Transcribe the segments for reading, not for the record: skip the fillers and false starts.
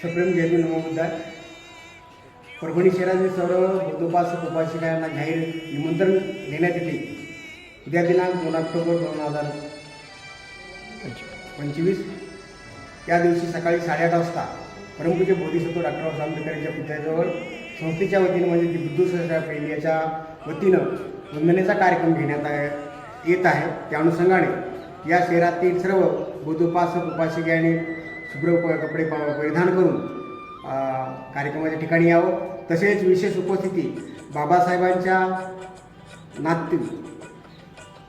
सप्रेम जय नमो बुद्धाय. परभणी शहरातील सर्व बौद्धोपासक उपासिकांना जाहीर निमंत्रण देण्यात येते. उद्या दिनांक 2 ऑक्टोबर 2025 या दिवशी सकाळी 8:30 वाजता परमपूज्य बोधिसत्व डॉक्टर बाबासाहेब आंबेडकर यांच्या पुतळ्याजवळ संस्थेच्या वतीनं म्हणजे बुद्ध सहसा पहिल्याच्या वतीनं वंदनेचा कार्यक्रम घेण्यात येत आहे. त्या अनुषंगाने या शहरातील सर्व बौद्धोपासक उपासिकांनी शुभ्र कपडे परिधान करून कार्यक्रमाच्या ठिकाणी यावं. तसेच विशेष उपस्थिती बाबासाहेबांच्या नातू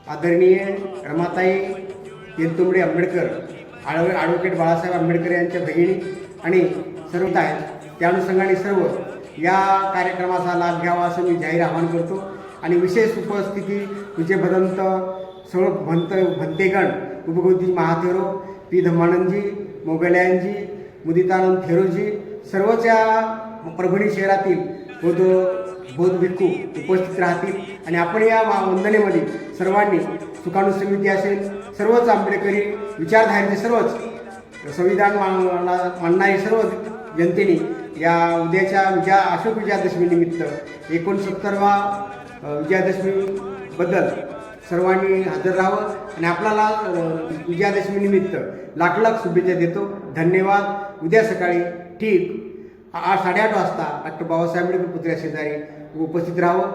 आदरणीय रमाताई तेलतुंबडे आंबेडकर, ॲडव्होकेट बाळासाहेब आंबेडकर यांच्या भगिनी आणि सर्व आहेत. त्या अनुषंगाने सर्व या कार्यक्रमाचा लाभ घ्यावा असं मी जाहीर आवाहन करतो. आणि विशेष उपस्थिती तुझे भदंत सर्व भंतेगण उपगोती महाथेरो, पी धम्मानंदजी, मोगलयांजी, मुदितानंद थेरोजी, सर्वच या परभणी शहरातील बौद्ध भिक्खू उपस्थित राहतील. आणि आपण या वंदनेमध्ये सर्वांनी सुखानुसमिती असेल, सर्वच आंबेडकरी विचारधारेचे सर्वच संविधान मानणारे सर्व जनतेने या उद्याच्या अशोक विजयादशमी निमित्त 69वा विजयादशमीबद्दल सर्वांनी हजर राहावं. आणि आपल्याला विजयादशमी निमित्त लाख लाख शुभेच्छा देतो. धन्यवाद. उद्या सकाळी ठीक 8:30 वाजता डॉक्टर बाबासाहेब आंबेडकर पुतळ्या शेजारी उपस्थित राहावं.